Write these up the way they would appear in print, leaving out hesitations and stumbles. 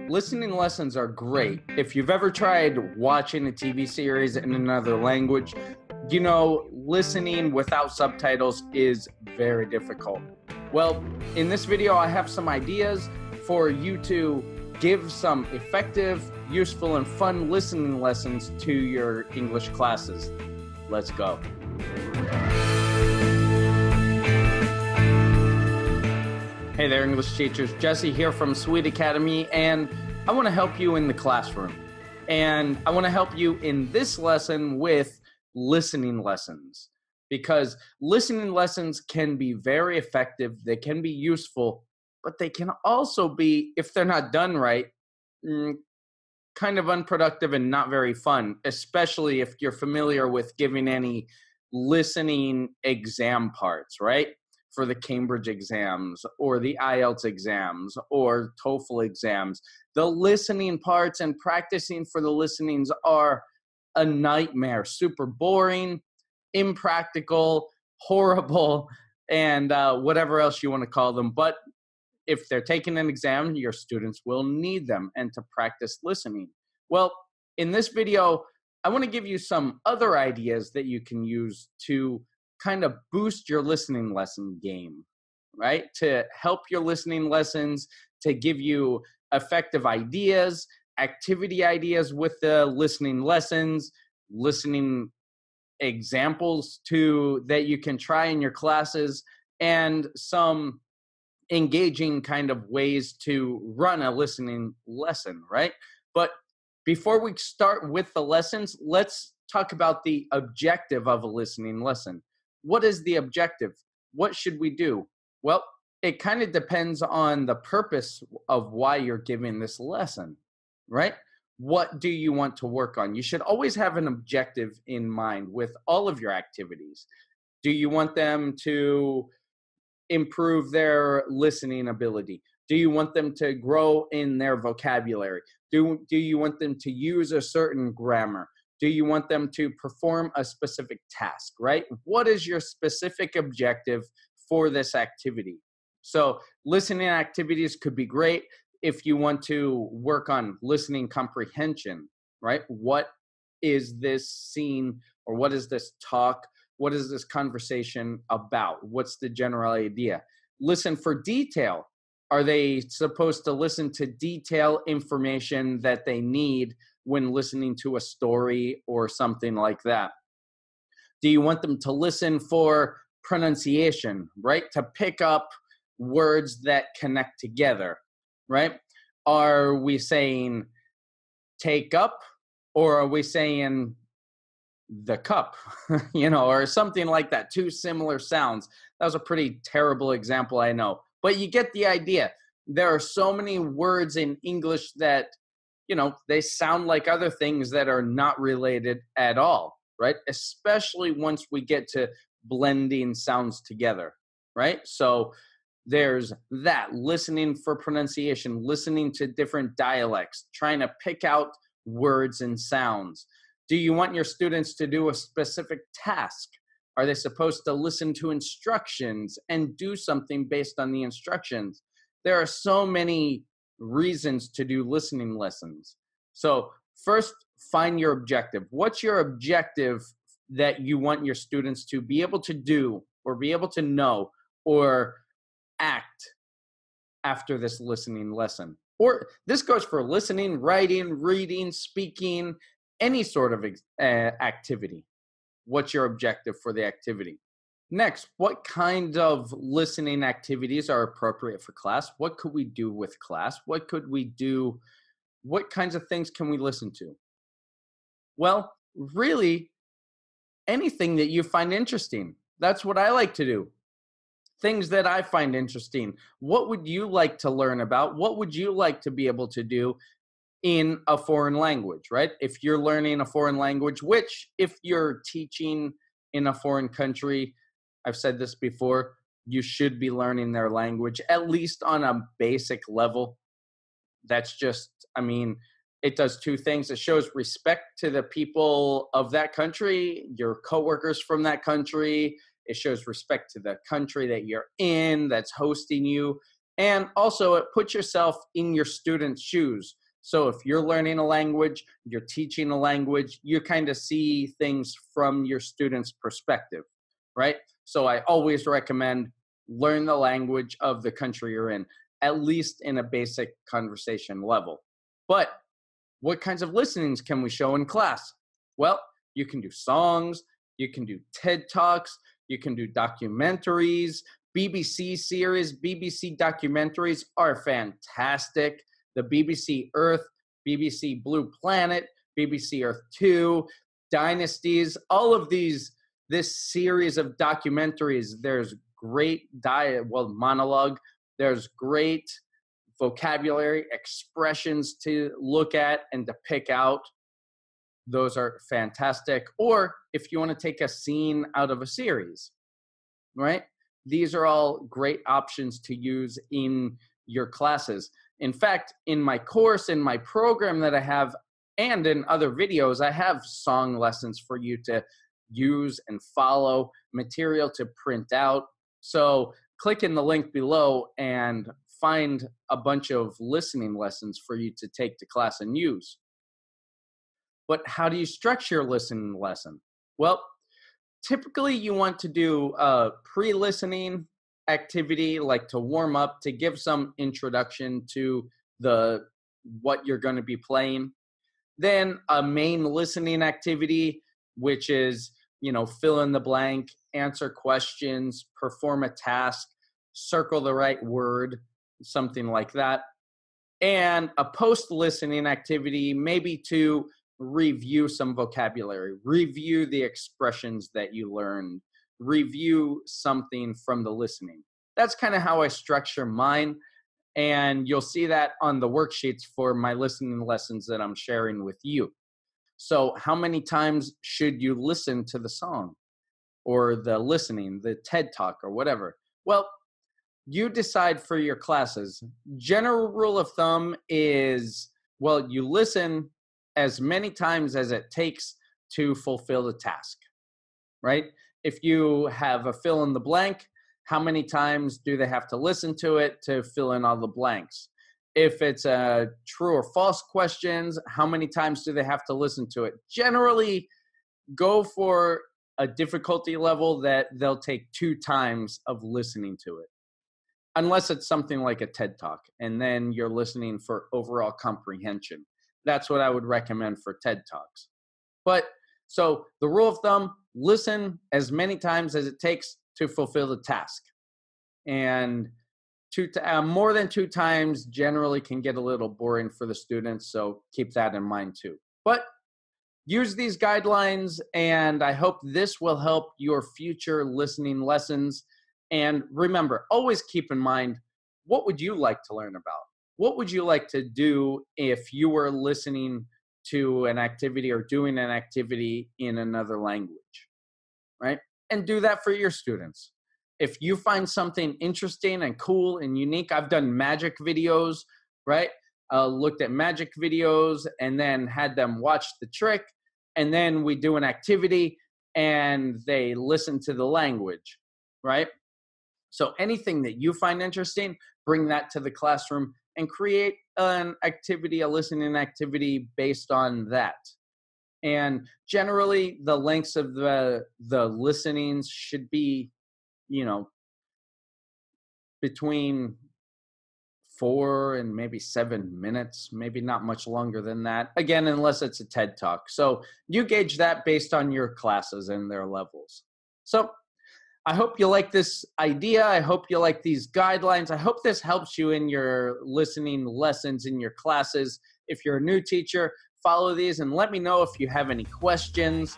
Listening lessons are great. If you've ever tried watching a TV series in another language, listening without subtitles is very difficult. Well, in this video, I have some ideas for you to give some effective, useful, and fun listening lessons to your English classes. Let's go. Hey there, English teachers. Jesse here from Sweed Academy, and I want to help you in the classroom. And I want to help you in this lesson with listening lessons, because listening lessons can be very effective. They can be useful, but they can also be, if they're not done right, kind of unproductive and not very fun, especially if you're familiar with giving any listening exam parts, right? For the Cambridge exams or the IELTS exams or TOEFL exams. The listening parts and practicing for the listenings are a nightmare, super boring, impractical, horrible, and whatever else you want to call them. But if they're taking an exam, your students will need them and to practice listening. Well, in this video, I want to give you some other ideas that you can use to kind of boost your listening lesson game, right? To help your listening lessons, to give you effective ideas, activity ideas with the listening lessons, listening examples that you can try in your classes, and some engaging kind of ways to run a listening lesson, right? But before we start with the lessons, let's talk about the objective of a listening lesson. What is the objective? What should we do? Well, it kind of depends on the purpose of why you're giving this lesson, right? What do you want to work on? You should always have an objective in mind with all of your activities. Do you want them to improve their listening ability? Do you want them to grow in their vocabulary? Do you want them to use a certain grammar? Do you want them to perform a specific task, right? What is your specific objective for this activity? So listening activities could be great if you want to work on listening comprehension, right? What is this scene, or what is this talk? What is this conversation about? What's the general idea? Listen for detail. Are they supposed to listen to detail information that they need when listening to a story or something like that? Do you want them to listen for pronunciation, right? To pick up words that connect together, right? Are we saying take up, or are we saying the cup, or something like that? Two similar sounds. That was a pretty terrible example, I know, but you get the idea. There are so many words in English that they sound like other things that are not related at all, right? Especially once we get to blending sounds together, right? So there's that, listening for pronunciation, listening to different dialects, trying to pick out words and sounds. Do you want your students to do a specific task? Are they supposed to listen to instructions and do something based on the instructions? There are so many reasons to do listening lessons. So first, find your objective. What's your objective that you want your students to be able to do, or be able to know, or act after this listening lesson? Or this goes for listening, writing, reading, speaking, any sort of activity. What's your objective for the activity? Next, what kind of listening activities are appropriate for class? What could we do with class? What could we do? What kinds of things can we listen to? Well, really, anything that you find interesting. That's what I like to do. Things that I find interesting. What would you like to learn about? What would you like to be able to do in a foreign language, right? If you're learning a foreign language, which if you're teaching in a foreign country, I've said this before, you should be learning their language, at least on a basic level. That's just, it does two things. It shows respect to the people of that country, your coworkers from that country. It shows respect to the country that you're in, that's hosting you. And also, it puts yourself in your student's shoes. So if you're learning a language, you're teaching a language, you kind of see things from your student's perspective, right? So I always recommend learn the language of the country you're in, at least in a basic conversation level. But what kinds of listenings can we show in class? Well, you can do songs, you can do TED Talks, you can do documentaries, BBC series. BBC documentaries are fantastic. The BBC Earth, BBC Blue Planet, BBC Earth 2, Dynasties, all of this series of documentaries, there's great monologue, there's great vocabulary, expressions to look at and to pick out. Those are fantastic. Or if you want to take a scene out of a series, right? These are all great options to use in your classes. In fact, in my course, in my program that I have, and in other videos, I have song lessons for you to use and follow, material to print out. So click in the link below and find a bunch of listening lessons for you to take to class and use. But how do you structure your listening lesson? Well, typically you want to do a pre-listening activity, like to warm up, to give some introduction to what you're going to be playing. Then a main listening activity, which is, fill in the blank, answer questions, perform a task, circle the right word, something like that. And a post-listening activity, maybe to review some vocabulary, review the expressions that you learned, review something from the listening. That's kind of how I structure mine. And you'll see that on the worksheets for my listening lessons that I'm sharing with you. So how many times should you listen to the song or the listening, the TED Talk or whatever? Well, you decide for your classes. General rule of thumb is, you listen as many times as it takes to fulfill the task, right? If you have a fill in the blank, how many times do they have to listen to it to fill in all the blanks? If it's a true or false questions, how many times do they have to listen to it? Generally, go for a difficulty level that they'll take 2 times of listening to it. Unless it's something like a TED Talk, and then you're listening for overall comprehension. That's what I would recommend for TED Talks. But so the rule of thumb, listen as many times as it takes to fulfill the task. And more than 2 times generally can get a little boring for the students, so keep that in mind too. But use these guidelines, and I hope this will help your future listening lessons. And remember, always keep in mind, what would you like to learn about? What would you like to do if you were listening to an activity or doing an activity in another language, right? And do that for your students. If you find something interesting and cool and unique, I've done magic videos, right? Looked at magic videos and then had them watch the trick. And then we do an activity and they listen to the language, right? So anything that you find interesting, bring that to the classroom and create an activity, a listening activity based on that. And generally, the lengths of the listenings should be, between 4 and maybe 7 minutes, maybe not much longer than that. Again, unless it's a TED Talk. So you gauge that based on your classes and their levels. So I hope you like this idea. I hope you like these guidelines. I hope this helps you in your listening lessons in your classes. If you're a new teacher, follow these and let me know if you have any questions.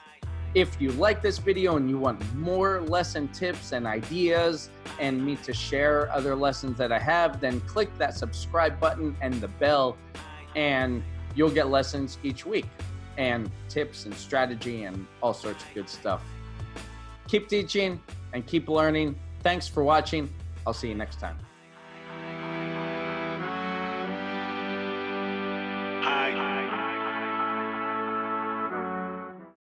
If you like this video and you want more lesson tips and ideas and me to share other lessons that I have, then click that subscribe button and the bell, and you'll get lessons each week and tips and strategy and all sorts of good stuff. Keep teaching and keep learning. Thanks for watching. I'll see you next time.